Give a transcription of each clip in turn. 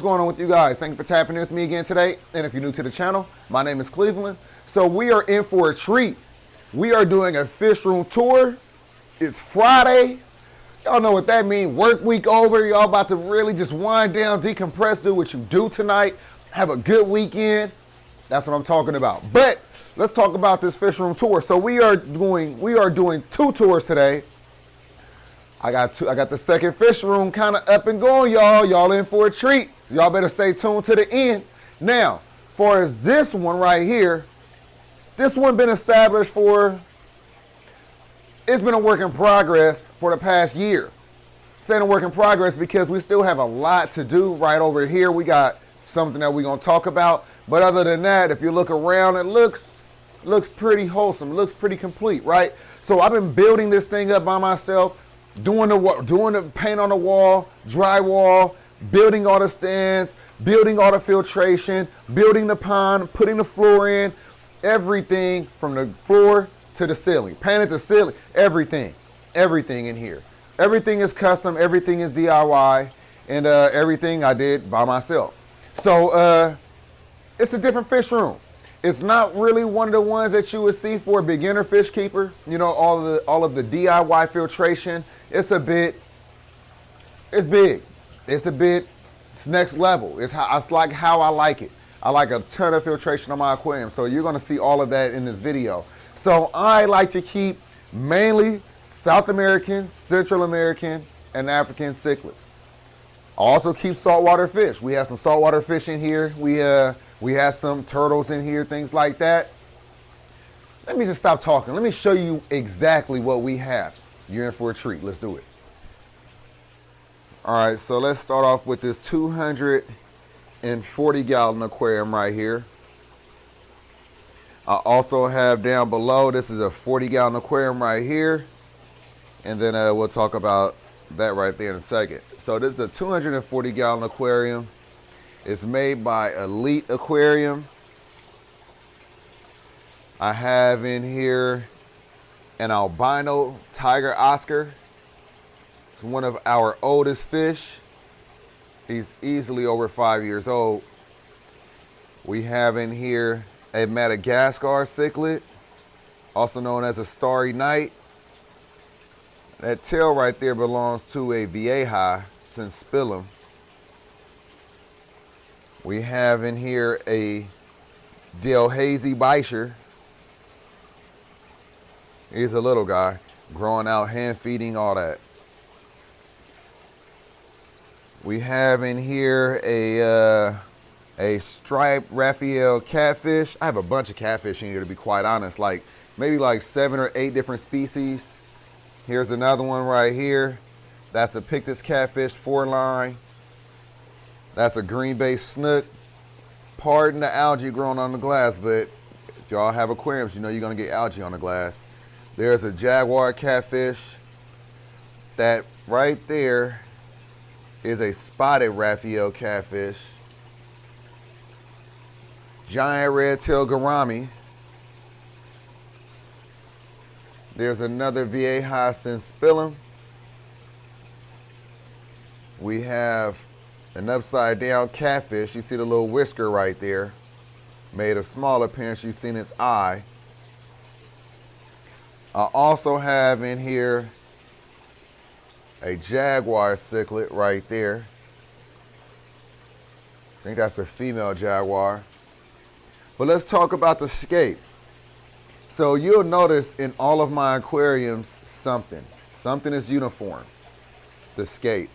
going on with you guys? Thank you for tapping in with me again today. And if you're new to the channel, my name is Cleveland. So we are in for a treat. We are doing a fish room tour. It's Friday. Y'all know what that means. Work week over. Y'all about to really just wind down, decompress, do what you do tonight. Have a good weekend. That's what I'm talking about. But let's talk about this fish room tour. So we are doing two tours today. I got the second fish room kind of up and going, y'all. Y'all in for a treat. Y'all better stay tuned to the end. Now, far as this one right here, this one been established for, it's been a work in progress for the past year. Saying a work in progress because we still have a lot to do right over here. We got something that we're gonna talk about. But other than that, if you look around, it looks pretty wholesome, looks pretty complete, right? So I've been building this thing up by myself, doing the paint on the wall, drywall, building all the stands, building all the filtration, building the pond, putting the floor in, everything from the floor to the ceiling, painted the ceiling, everything in here. Everything is custom, everything is DIY, and everything I did by myself. So it's a different fish room. It's not really one of the ones that you would see for a beginner fish keeper. You know, all of the DIY filtration. It's big. It's next level. It's like how I like it. I like a ton of filtration on my aquarium. So you're gonna see all of that in this video. So I like to keep mainly South American, Central American, and African cichlids. I also keep saltwater fish. We have some saltwater fish in here. We have some turtles in here, things like that. Let me just stop talking. Let me show you exactly what we have. You're in for a treat. Let's do it. All right, so let's start off with this 240-gallon aquarium right here. I also have down below, this is a 40-gallon aquarium right here. And then we'll talk about that right there in a second. So this is a 240-gallon aquarium. It's made by Elite Aquarium. I have in here an albino tiger Oscar. It's one of our oldest fish. He's easily over 5 years old. We have in here a Madagascar cichlid, also known as a starry night. That tail right there belongs to a vieja Spillum. We have in here a Delhazy Beischer. He's a little guy, growing out, hand feeding, all that. We have in here a striped Raphael catfish. I have a bunch of catfish in here, to be quite honest, maybe 7 or 8 different species. Here's another one right here. That's a Pictus catfish 4-line. That's a green bay snook. Pardon the algae growing on the glass, but if y'all have aquariums, you know you're gonna get algae on the glass. There's a jaguar catfish. That right there is a spotted Raphael catfish. Giant red-tailed gourami. There's another vieja Spillum. We have an upside down catfish. You see the little whisker right there. Made a small appearance. You've seen its eye. I also have in here a jaguar cichlid right there. I think that's a female jaguar. But let's talk about the scape. So you'll notice in all of my aquariums something is uniform. The scape.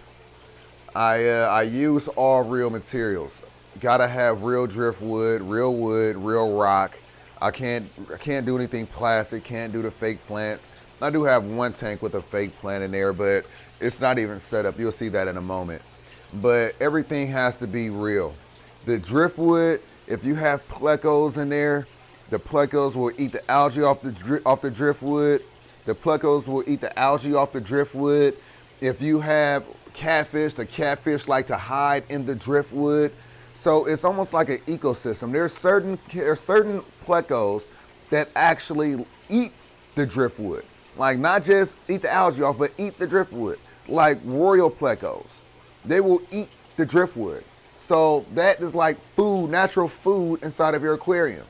I use all real materials. Gotta have real driftwood, real rock. I can't do anything plastic, can't do the fake plants. I do have one tank with a fake plant in there, but it's not even set up. You'll see that in a moment. But everything has to be real. The driftwood, if you have plecos in there, the plecos will eat the algae off the driftwood. The plecos will eat the algae off the driftwood. If you have catfish, the catfish like to hide in the driftwood. So it's almost like an ecosystem. There are certain plecos that actually eat the driftwood. Like not just eat the algae off, but eat the driftwood. Like royal plecos. They will eat the driftwood. So that is like food, natural food inside of your aquarium.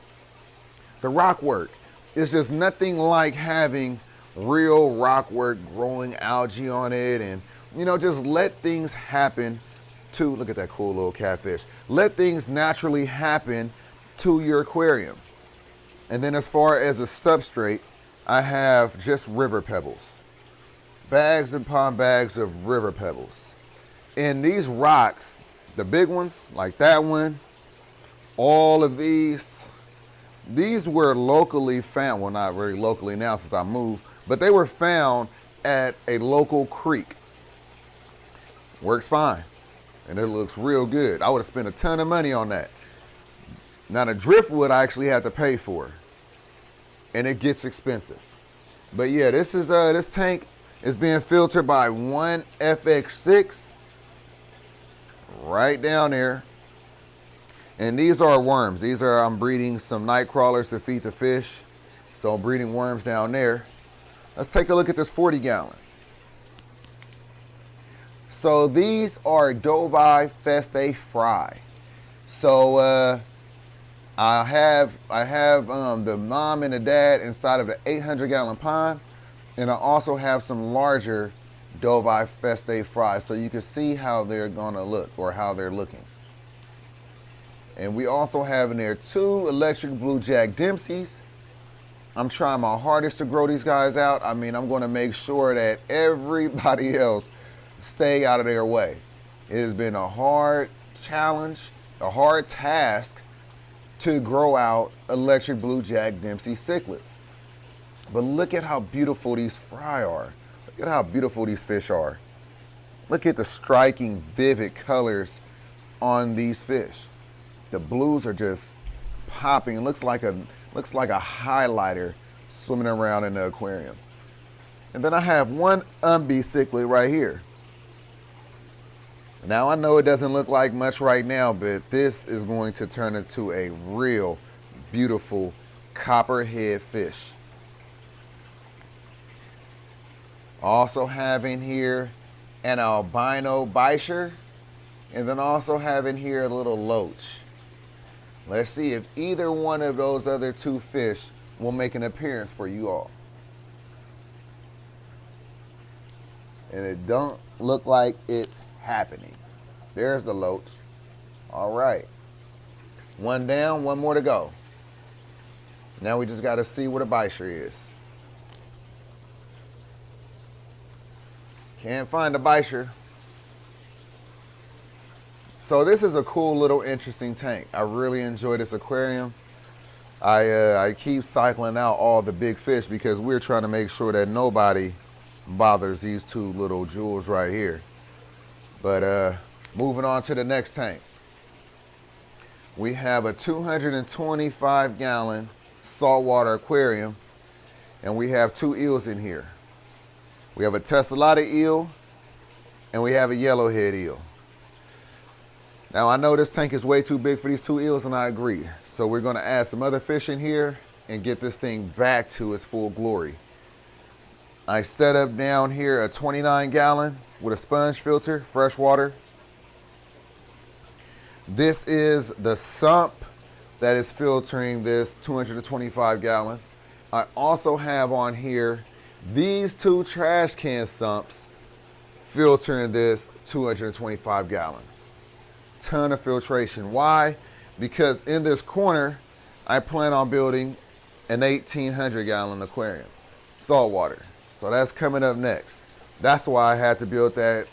The rock work is just nothing like having real rock work, growing algae on it, and just let things happen to, look at that cool little catfish. Let things naturally happen to your aquarium. And then as far as a substrate, I have just river pebbles. Bags and pond bags of river pebbles. And these rocks, the big ones, like that one, all of these were locally found. Well, not very locally now since I moved, but they were found at a local creek. Works fine. And it looks real good. I would have spent a ton of money on that. Now the driftwood I actually had to pay for. And it gets expensive. But yeah, this tank is being filtered by one FX6 right down there. And these are worms. I'm breeding some night crawlers to feed the fish. So I'm breeding worms down there. Let's take a look at this 40 gallon. So these are Dovi Feste Fry. So I have the mom and the dad inside of the 800 gallon pond, and I also have some larger Dovi Feste Fry, so you can see how they're gonna look or how they're looking. And we also have in there 2 electric blue Jack Dempseys. I'm trying my hardest to grow these guys out. I mean, I'm gonna make sure that everybody else stay out of their way. It has been a hard challenge, a hard task to grow out electric blue Jack Dempsey cichlids. But look at how beautiful these fry are. Look at how beautiful these fish are. Look at the striking, vivid colors on these fish. The blues are just popping. It looks like a highlighter swimming around in the aquarium. And then I have one Umbi cichlid right here. Now I know it doesn't look like much right now, but this is going to turn into a real beautiful copperhead fish. Also have in here an albino bichir, and then also have in here a little loach. Let's see if either one of those other 2 fish will make an appearance for you all. And it don't look like it's happening. There's the loach. All right. One down, one more to go. Now we just got to see where the bichir is. Can't find the bichir. So this is a cool little interesting tank. I really enjoy this aquarium. I keep cycling out all the big fish because we're trying to make sure that nobody bothers these 2 little jewels right here. But moving on to the next tank. We have a 225 gallon saltwater aquarium, and we have 2 eels in here. We have a tessellata eel, and we have a yellowhead eel. Now I know this tank is way too big for these 2 eels, and I agree. So we're gonna add some other fish in here and get this thing back to its full glory. I set up down here a 29 gallon with a sponge filter, freshwater. This is the sump that is filtering this 225 gallon. I also have on here these 2 trash can sumps filtering this 225 gallon. Ton of filtration. Why? Because in this corner, I plan on building an 1,800 gallon aquarium, saltwater. So that's coming up next. That's why I had to build that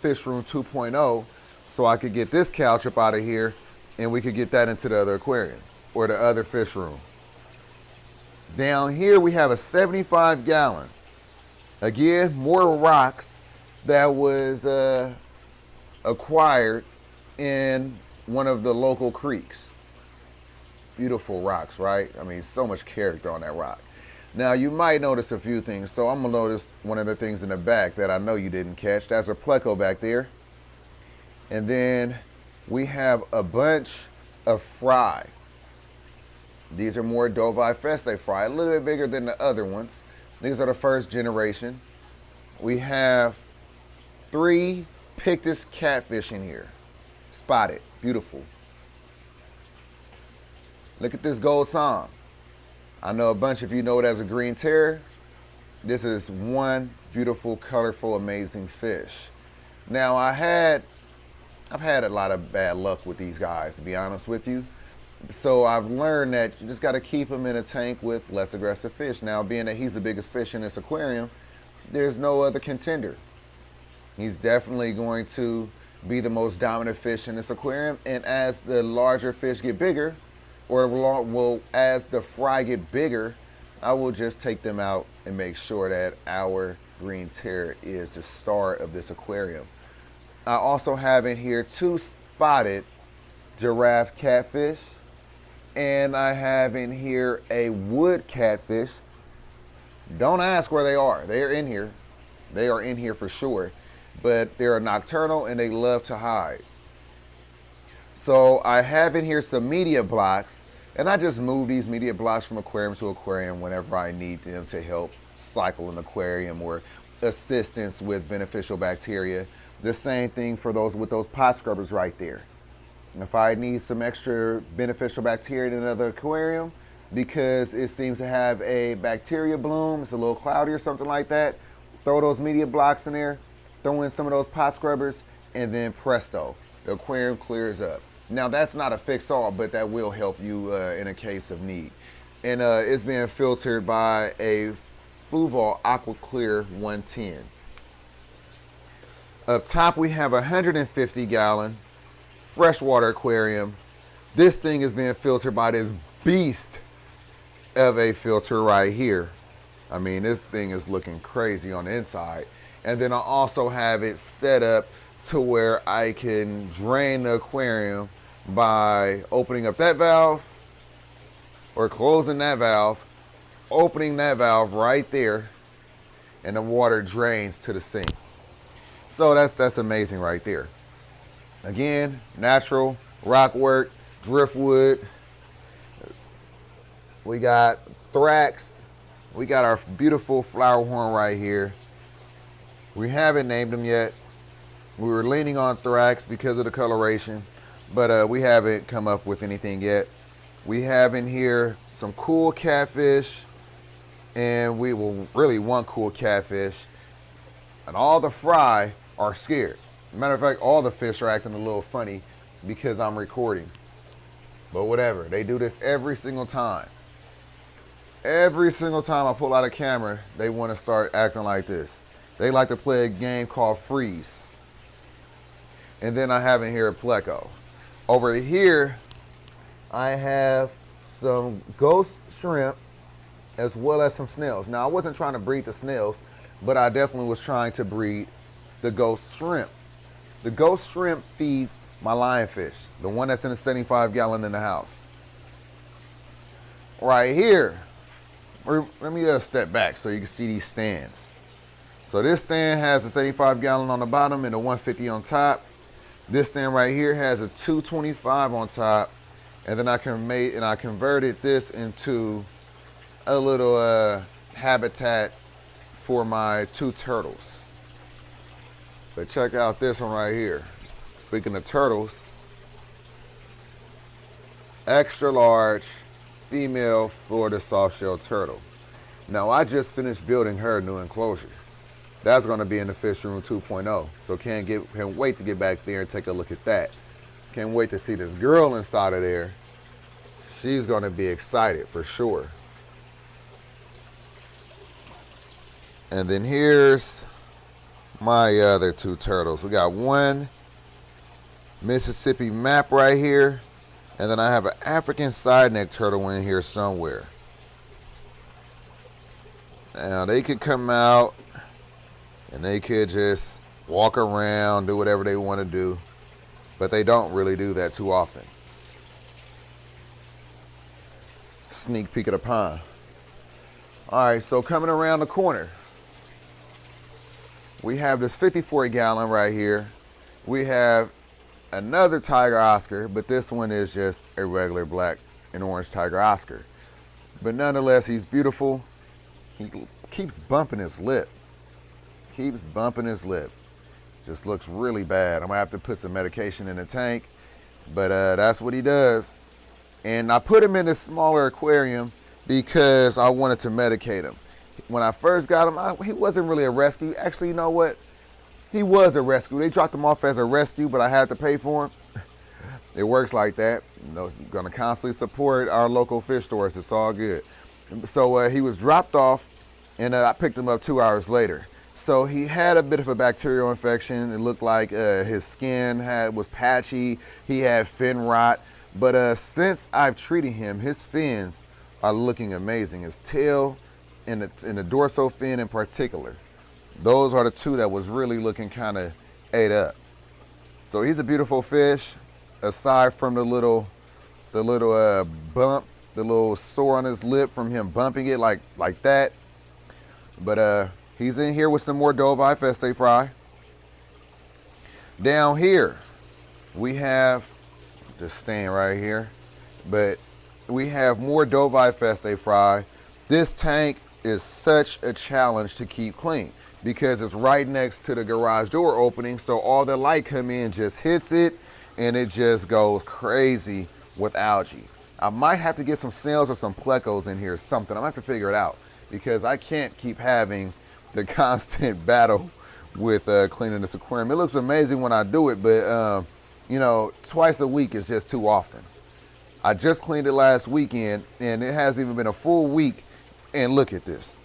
fish room 2.0 so I could get this couch up out of here and we could get that into the other aquarium or the other fish room. Down here we have a 75 gallon. Again, more rocks that was acquired in one of the local creeks. Beautiful rocks, right? I mean, so much character on that rock. Now you might notice a few things. So I'm gonna notice one of the things in the back that I know you didn't catch. That's a pleco back there. And then we have a bunch of fry. These are more Dovi Feste fry, a little bit bigger than the other ones. These are the first generation. We have 3 Pictus catfish in here, spotted. Beautiful. Look at this gold song. I know a bunch of you know it as a green terror. This is one beautiful, colorful, amazing fish. Now I've had a lot of bad luck with these guys, to be honest with you. So I've learned that you just got to keep him in a tank with less aggressive fish. Now, being that he's the biggest fish in this aquarium, there's no other contender. He's definitely going to be the most dominant fish in this aquarium. And as the larger fish get bigger, as the fry get bigger, I will just take them out and make sure that our green terror is the star of this aquarium. I also have in here 2 spotted giraffe catfish, and I have in here a wood catfish. Don't ask where they are. They are in here. They are in here for sure, but they're nocturnal and they love to hide. So I have in here some media blocks, and I just move these media blocks from aquarium to aquarium whenever I need them to help cycle an aquarium or assistance with beneficial bacteria. The same thing for those with those pot scrubbers right there. If I need some extra beneficial bacteria in another aquarium because it seems to have a bacteria bloom, it's a little cloudy or something like that, throw those media blocks in there, throw in some of those pot scrubbers, and then presto, the aquarium clears up. Now that's not a fix-all, but that will help you in a case of need. And it's being filtered by a Fluval Aqua Clear 110. Up top we have a 150-gallon freshwater aquarium. This thing is being filtered by this beast of a filter right here. I mean, this thing is looking crazy on the inside. And then I also have it set up to where I can drain the aquarium by opening up that valve or closing that valve, opening that valve right there, and the water drains to the sink. So that's amazing right there. Again, natural rock work, driftwood. We got thrax. We got our beautiful flower horn right here. We haven't named them yet. We were leaning on thrax because of the coloration, but we haven't come up with anything yet. We have in here some cool catfish, and we will really want cool catfish. And all the fry are scared. Matter of fact, all the fish are acting a little funny because I'm recording. But whatever, they do this every single time. Every single time I pull out a camera, they want to start acting like this. They like to play a game called Freeze. And then I have in here a pleco. Over here, I have some ghost shrimp as well as some snails. Now, I wasn't trying to breed the snails, but I definitely was trying to breed the ghost shrimp. The ghost shrimp feeds my lionfish, the one that's in a 75-gallon in the house. Right here, let me step back so you can see these stands. So this stand has a 75-gallon on the bottom and a 150 on top. This stand right here has a 225 on top, and then I converted this into a little habitat for my 2 turtles. But check out this one right here. Speaking of turtles, extra large female Florida softshell turtle. Now I just finished building her new enclosure. That's going to be in the fish room 2.0. So can't wait to get back there and take a look at that. Can't wait to see this girl inside of there. She's going to be excited for sure. And then here's my other 2 turtles. We got one Mississippi map right here, and then I have an African side neck turtle in here somewhere. Now they could come out and they could just walk around, do whatever they want to do, but they don't really do that too often. Sneak peek of the pond. All right, so coming around the corner, we have this 54-gallon right here. We have another Tiger Oscar, but this one is just a regular black and orange Tiger Oscar. But nonetheless, he's beautiful. He keeps bumping his lip. Just looks really bad. I'm gonna have to put some medication in the tank But that's what he does. And I put him in this smaller aquarium because I wanted to medicate him. When I first got him, he wasn't really a rescue. Actually, you know what? He was a rescue. They dropped him off as a rescue, but I had to pay for him. It works like that. You know, it's going to constantly support our local fish stores. It's all good. So he was dropped off, and I picked him up 2 hours later. So he had a bit of a bacterial infection. It looked like his skin was patchy. He had fin rot. But since I've treated him, his fins are looking amazing. His tail and the dorsal fin in particular. Those are the two that was really looking kind of ate up. So he's a beautiful fish. Aside from the little bump, the little sore on his lip from him bumping it like that. But he's in here with some more Dovi Feste fry. Down here, we have, just staying right here, but we have more Dovi Feste fry. This tank is such a challenge to keep clean because it's right next to the garage door opening, so all the light come in just hits it and it just goes crazy with algae. I might have to get some snails or some plecos in here or something. I'm gonna have to figure it out because I can't keep having the constant battle with cleaning this aquarium. It looks amazing when I do it, but you know, twice a week is just too often. I just cleaned it last weekend and it hasn't even been a full week, and look at this.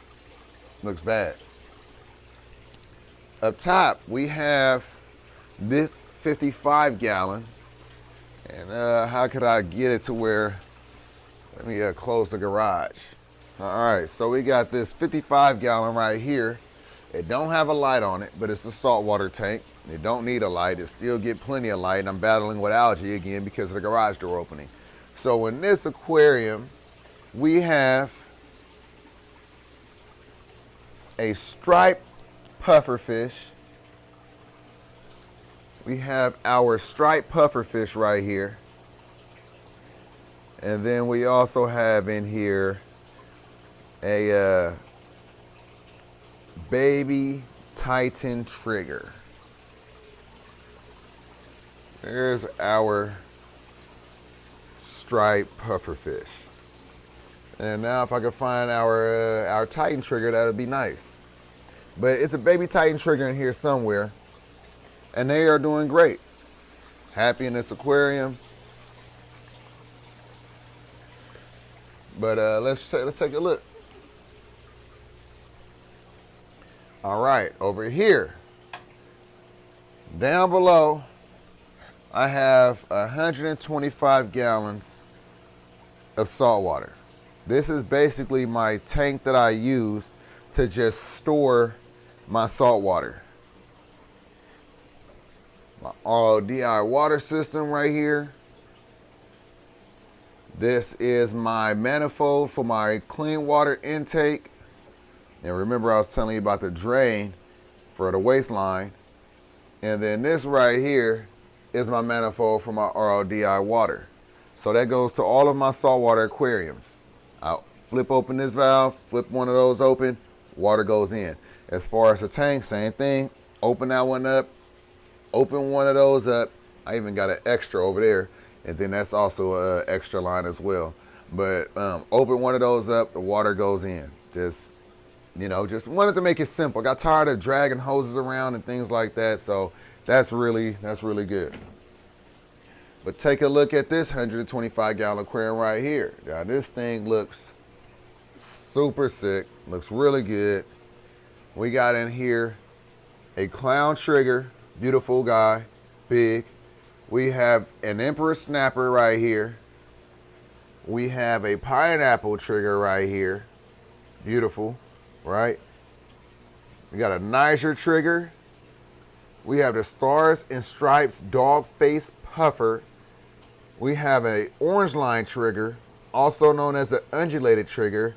Looks bad. Up top, we have this 55-gallon, and how could I get it to where, let me close the garage. All right, so we got this 55-gallon right here. It don't have a light on it, but it's a saltwater tank. It don't need a light. It still get plenty of light, and I'm battling with algae again because of the garage door opening. So in this aquarium, we have a striped pufferfish. We have our striped pufferfish right here. And then we also have in here a baby Titan trigger. There's our striped pufferfish. And now if I could find our Titan trigger, that would be nice. But it's a baby Titan trigger in here somewhere. And they are doing great. Happy in this aquarium. But let's take a look. All right, over here, down below, I have 125 gallons of salt water. This is basically my tank that I use to just store my salt water. My RODI water system right here. This is my manifold for my clean water intake. And remember I was telling you about the drain for the waistline. And then this right here is my manifold for my RODI water. So that goes to all of my saltwater aquariums. I'll flip open this valve, flip one of those open, water goes in. As far as the tank, same thing. Open that one up, open one of those up. I even got an extra over there. And then that's also an extra line as well. But open one of those up, the water goes in. Just, you know, just wanted to make it simple. Got tired of dragging hoses around and things like that. So that's really good. But take a look at this 125-gallon aquarium right here. Now this thing looks super sick, looks really good. We got in here a clown trigger, beautiful guy, big. We have an emperor snapper right here. We have a pineapple trigger right here, beautiful, right? We got a Niger trigger. We have the stars and stripes dog face puffer. We have a orange line trigger, also known as the undulated trigger.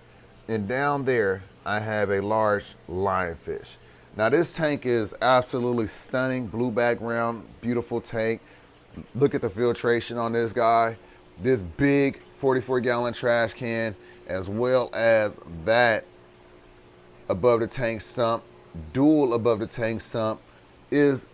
And down there, I have a large lionfish. Now this tank is absolutely stunning, blue background, beautiful tank. Look at the filtration on this guy. This big 44-gallon trash can, as well as that above the tank sump, dual above the tank sump, is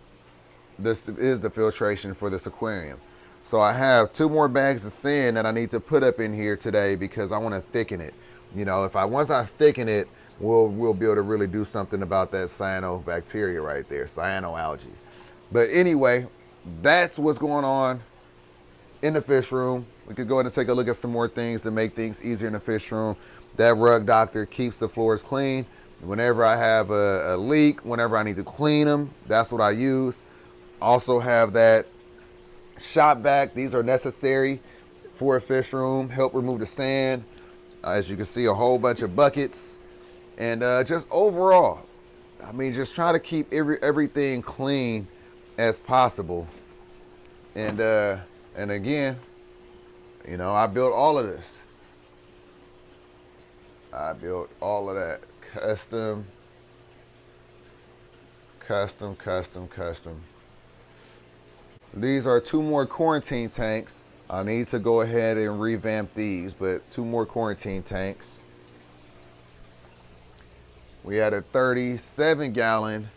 the filtration for this aquarium. So I have 2 more bags of sand that I need to put up in here today because I want to thicken it. You know, once I thicken it, we'll be able to really do something about that cyanobacteria right there, cyanoalgae. But anyway, that's what's going on in the fish room. We could go ahead and take a look at some more things to make things easier in the fish room. That rug doctor keeps the floors clean. Whenever I have a leak, whenever I need to clean them, that's what I use. Also have that shop vac. These are necessary for a fish room. Help remove the sand. As you can see, a whole bunch of buckets. And just overall, I mean, just try to keep everything clean as possible. And again, you know, I built all of this. I built all of that custom. These are 2 more quarantine tanks. I need to go ahead and revamp these, but 2 more quarantine tanks. We had a 37-gallon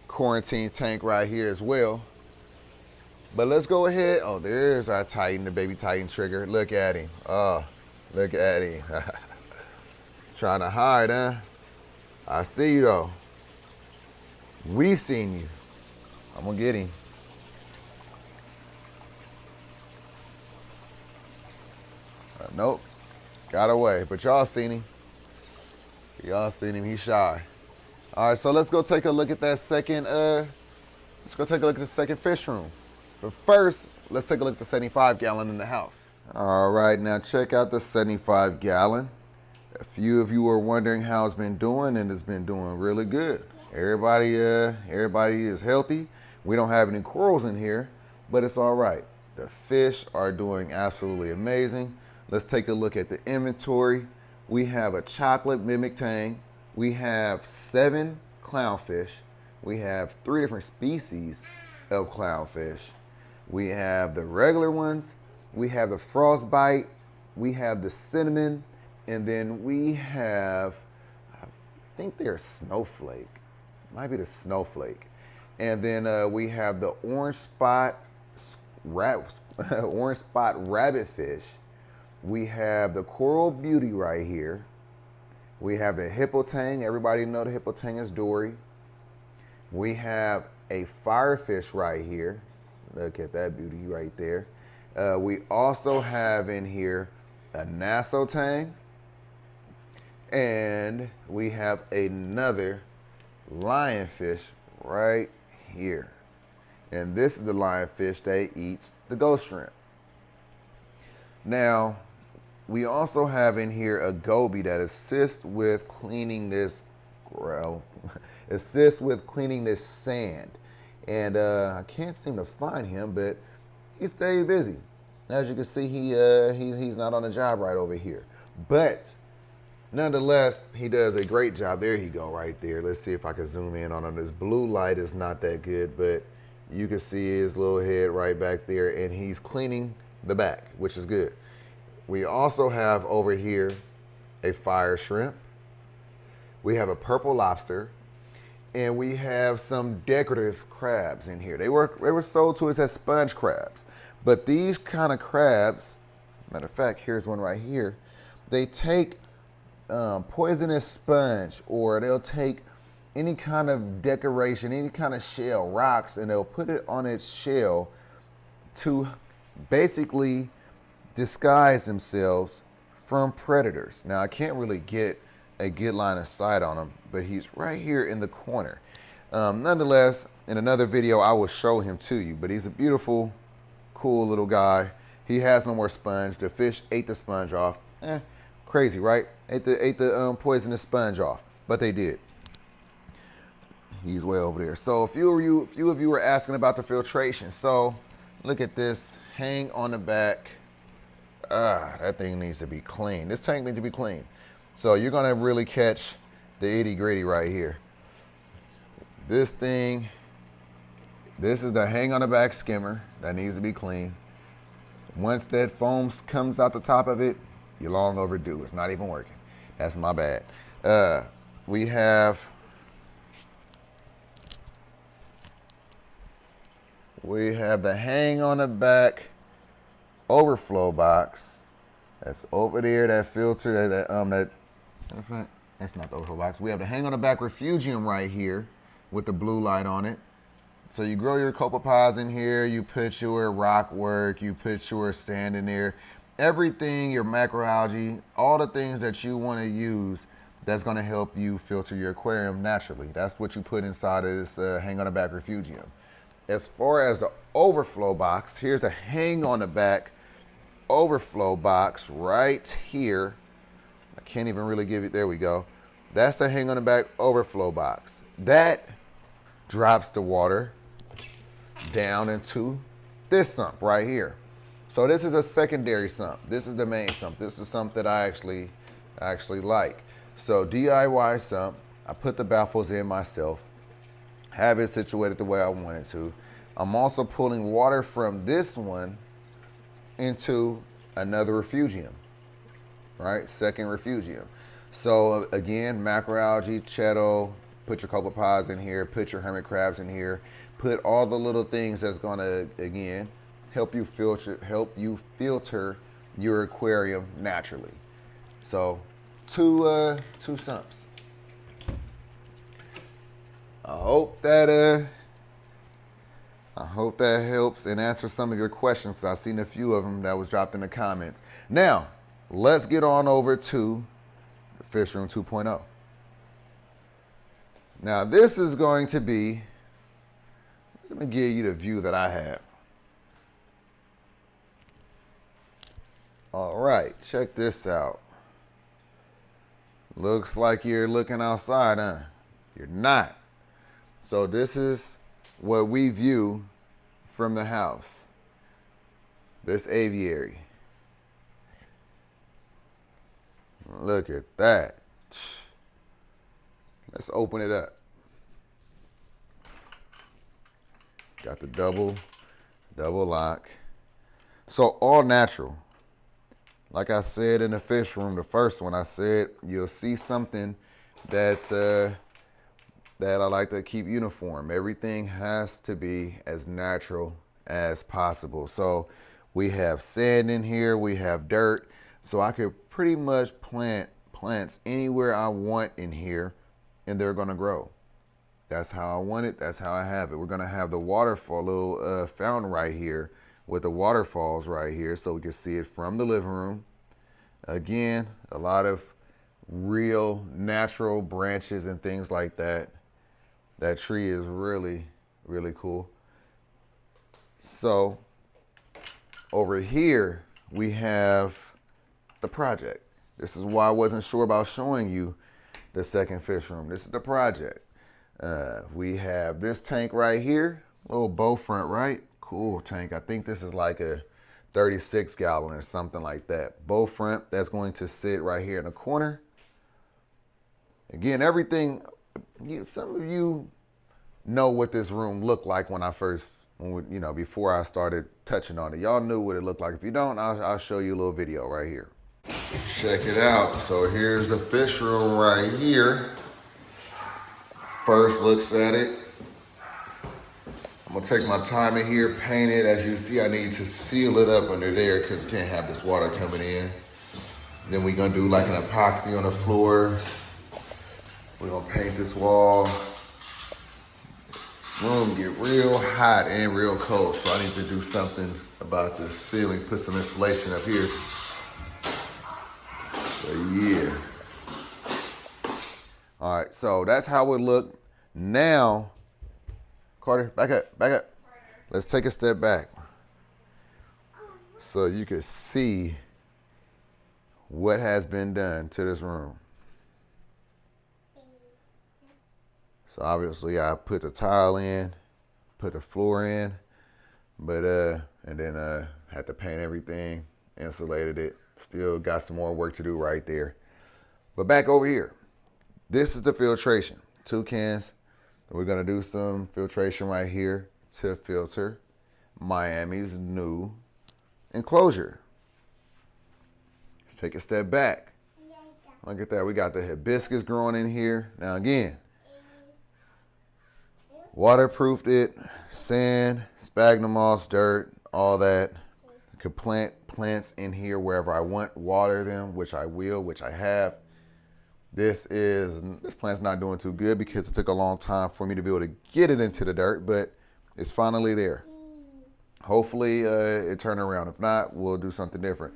quarantine tank right here as well. But let's go ahead. Oh, there's our Titan, the baby Titan trigger. Look at him. Oh, look at him. Trying to hide, huh? I see you though. We seen you. I'm gonna get him. Nope, got away. But y'all seen him. Y'all seen him. He's shy. All right, so let's go take a look at that second. Let's go take a look at the second fish room. But first, let's take a look at the 75-gallon in the house. All right, now check out the 75-gallon. A few of you are wondering how it's been doing, and it's been doing really good. Everybody is healthy. We don't have any corals in here, but it's all right. The fish are doing absolutely amazing. Let's take a look at the inventory. We have a chocolate mimic tang. We have 7 clownfish. We have 3 different species of clownfish. We have the regular ones. We have the frostbite. We have the cinnamon. And then we have, I think they're snowflake. Might be the snowflake. And then we have the orange spot rabbitfish. We have the coral beauty right here. We have the hippo tang. Everybody know the hippo tang is Dory. We have a firefish right here. Look at that beauty right there. We also have in here a Nassau tang. And we have another lionfish right here. And this is the lionfish that eats the ghost shrimp. Now, we also have in here a goby that assists with cleaning this sand. And I can't seem to find him, but he stayed busy. As you can see, he's not on the job right over here. But nonetheless, he does a great job. There he go right there. Let's see if I can zoom in on him. This blue light is not that good, but you can see his little head right back there, and he's cleaning the back, which is good. We also have over here a fire shrimp. We have a purple lobster, and we have some decorative crabs in here. They were sold to us as sponge crabs, but these kind of crabs, matter of fact, here's one right here. They take poisonous sponge, or they'll take any kind of decoration, any kind of shell, rocks, and they'll put it on its shell to basically disguise themselves from predators. Now, I can't really get a good line of sight on him, but he's right here in the corner. Nonetheless, in another video, I will show him to you, but he's a beautiful, cool little guy. He has no more sponge. The fish ate the sponge off. Crazy, right? Ate the poisonous sponge off, but they did. He's way over there. So a few of you were asking about the filtration. So look at this hang on the back. That thing needs to be clean. This tank needs to be clean. So you're gonna really catch the itty gritty right here. This thing, this is the hang on the back skimmer that needs to be clean. Once that foam comes out the top of it, you're long overdue. It's not even working. That's my bad. We have the hang on the back overflow box that's over there, that filter, that's not the overflow box. We have the hang on the back refugium right here with the blue light on it. So you grow your copepods in here, you put your rock work, you put your sand in there, everything, your macroalgae, all the things that you want to use that's going to help you filter your aquarium naturally. That's what you put inside of this hang on the back refugium. As far as the overflow box, here's the hang on the back overflow box right here. I can't even really give it, there we go. That's the hang on the back overflow box. That drops the water down into this sump right here. So this is a secondary sump. This is the main sump. This is something that I actually like. So DIY sump, I put the baffles in myself, have it situated the way I want it to. I'm also pulling water from this one into another refugium, right? Second refugium. So again, macroalgae, chetto, put your copepods in here, put your hermit crabs in here, put all the little things that's gonna, again, help you filter your aquarium naturally. So two sumps. I hope that helps and answers some of your questions, because I've seen a few of them that was dropped in the comments. Now, let's get on over to the Fish Room 2.0. Now, this is going to be, let me give you the view that I have. All right, check this out. Looks like you're looking outside, huh? You're not. So this is what we view from the house. This aviary. Look at that. Let's open it up. Got the double lock. So all natural. Like I said in the fish room, the first one, I said you'll see something that's that I like to keep uniform. Everything has to be as natural as possible. So we have sand in here, we have dirt, so I could pretty much plant plants anywhere I want in here, and they're gonna grow. That's how I want it, that's how I have it. We're gonna have the waterfall, little fountain right here with the waterfalls right here, so we can see it from the living room. Again, a lot of real natural branches and things like that. That tree is really, really cool. So over here, we have the project. This is why I wasn't sure about showing you the second fish room. This is the project. We have this tank right here, little bow front, right? Cool tank. I think this is like a 36 gallon or something like that. Bow front, that's going to sit right here in the corner. Again, everything, some of you know what this room looked like before I started touching on it. Y'all knew what it looked like. If you don't, I'll show you a little video right here. Check it out. So here's the fish room right here. First looks at it. I'm gonna take my time in here, paint it. As you see, I need to seal it up under there because you can't have this water coming in. Then we're gonna do like an epoxy on the floors. We're gonna paint this wall. Room get real hot and real cold, so I need to do something about the ceiling, put some insulation up here. So yeah. All right, so that's how it looked. Now, Carter, back up. Let's take a step back so you can see what has been done to this room. So obviously I put the tile in, put the floor in, but and then had to paint everything, insulated it. Still got some more work to do right there. But back over here, this is the filtration. 2 cans. We're gonna do some filtration right here to filter Miami's new enclosure. Let's take a step back. Look at that, we got the hibiscus growing in here. Now again, waterproofed it, sand, sphagnum moss, dirt, all that. Could plant plants in here wherever I want, water them, which I will, which I have. This plant's not doing too good because it took a long time for me to be able to get it into the dirt, but it's finally there. Hopefully it turned around. If not, we'll do something different.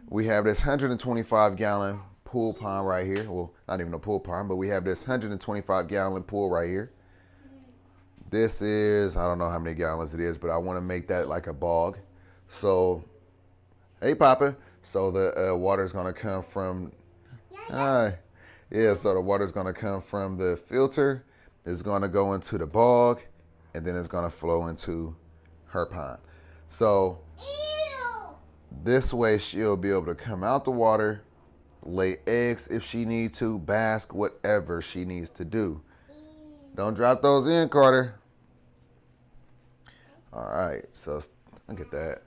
We have this 125-gallon pool pond right here. Well, not even a pool pond, but we have this 125-gallon pool right here. This is, I don't know how many gallons it is, but I want to make that like a bog. So, hey, Papa. So the water is going to come from, so the water is going to come from the filter. It's going to go into the bog, and then it's going to flow into her pond. So this way she'll be able to come out the water, lay eggs if she needs to, bask, whatever she needs to do. Don't drop those in, Carter. All right, so look at that.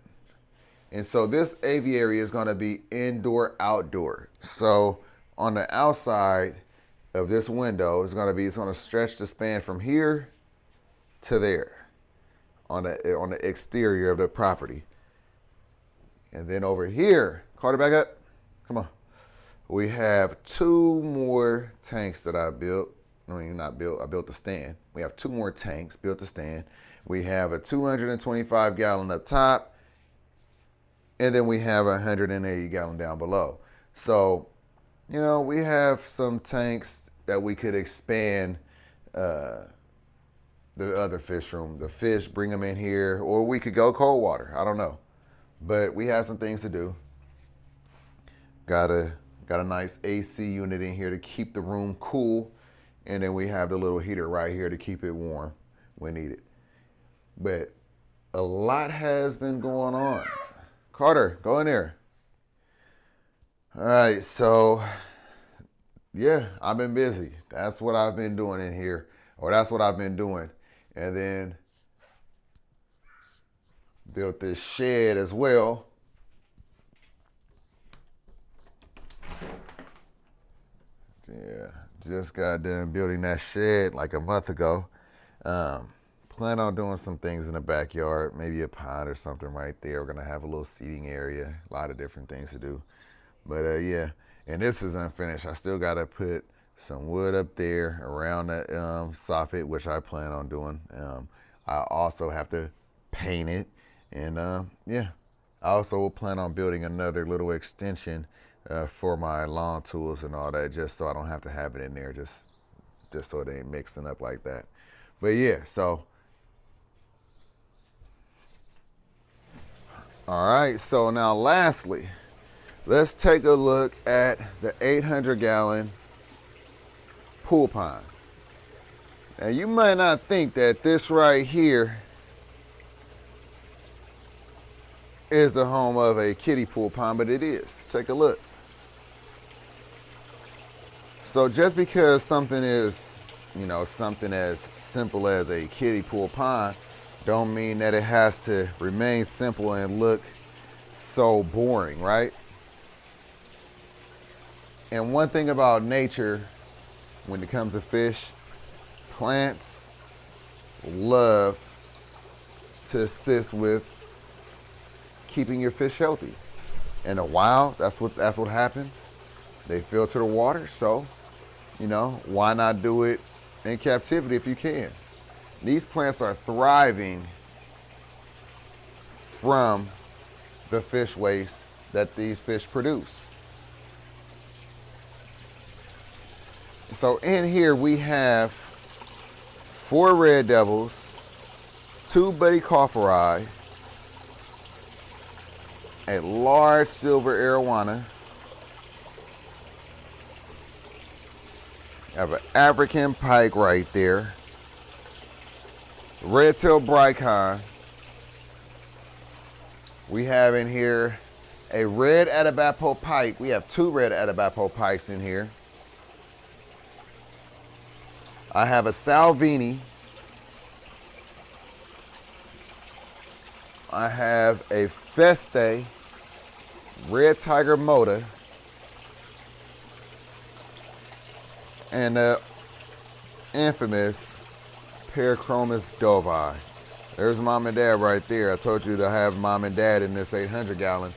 And so this aviary is going to be indoor, outdoor. So on the outside of this window, it's going to stretch the span from here to there on the exterior of the property. And then over here, Carter, back up. Come on. We have 2 more tanks that I built. I mean, not built, I built the stand. We have 2 more tanks, built the stand. We have a 225-gallon up top, and then we have a 180-gallon down below. So, you know, we have some tanks that we could expand the other fish room. The fish, bring them in here, or we could go cold water. I don't know. But we have some things to do. Got a nice AC unit in here to keep the room cool. And then we have the little heater right here to keep it warm when needed. But a lot has been going on. Carter, go in there. All right, so yeah, I've been busy. That's what I've been doing in here, or that's what I've been doing. And then built this shed as well. Yeah, just got done building that shed like a month ago. Plan on doing some things in the backyard, maybe a pond or something right there. We're gonna have a little seating area, a lot of different things to do. But yeah, and this is unfinished. I still gotta put some wood up there around that soffit, which I plan on doing. I also have to paint it, and yeah, I also will plan on building another little extension for my lawn tools and all that, just so I don't have to have it in there, just so it ain't mixing up like that. But yeah, so all right, so now lastly, let's take a look at the 800-gallon pool pond. Now you might not think that this right here is the home of a kiddie pool pond, but it is. Take a look. So just because something is, you know, something as simple as a kiddie pool pond, don't mean that it has to remain simple and look so boring, right? And one thing about nature, when it comes to fish, plants love to assist with keeping your fish healthy. In the wild, that's what happens. They filter the water, so, you know, why not do it in captivity if you can? These plants are thriving from the fish waste that these fish produce. So in here we have 4 red devils, 2 buddy cawthori, a large silver arowana, have an African pike right there, red-tailed bricon. We have in here a red Atabapo pike. We have 2 red Atabapo pikes in here. I have a Salvini. I have a Feste red tiger motor, and the infamous Parachromis Dovi. There's mom and dad right there. I told you to have mom and dad in this 800 gallon.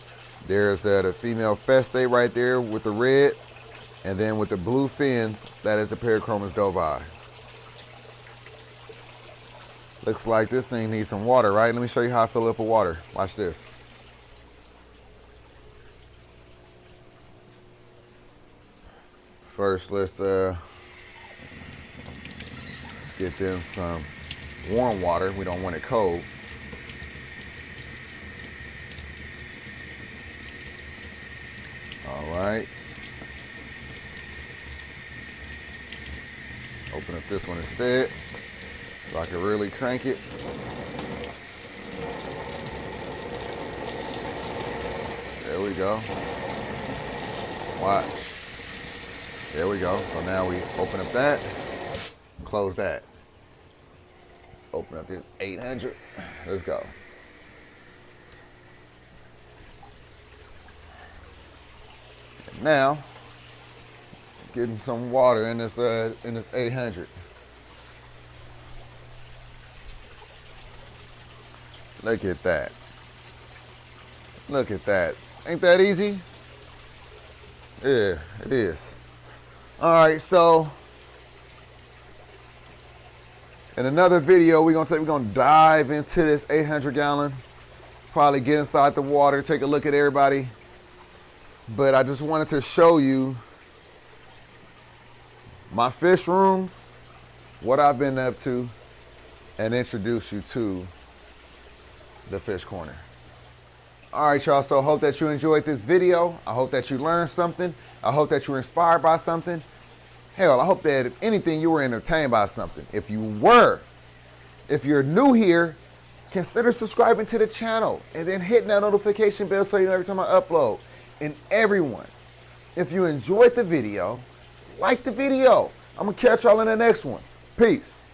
There's the female Feste right there with the red, and then with the blue fins, that is the Parachromis Dovi. Looks like this thing needs some water, right? Let me show you how I fill it up with water. Watch this. First, let's get them some warm water. We don't want it cold. All right. Open up this one instead so I can really crank it. There we go. Watch. There we go. So now we open up that, close that. Let's open up this 800. Let's go. And now, getting some water in this 800. Look at that. Look at that. Ain't that easy? Yeah, it is. All right, so in another video, we're gonna dive into this 800 gallon, probably get inside the water, take a look at everybody. But I just wanted to show you my fish rooms, what I've been up to, and introduce you to the fish corner. All right, y'all, so I hope that you enjoyed this video. I hope that you learned something. I hope that you were inspired by something. Hell, I hope that if anything, you were entertained by something. If you're new here, consider subscribing to the channel and then hitting that notification bell so you know every time I upload. And everyone, if you enjoyed the video, like the video. I'm gonna catch y'all in the next one. Peace.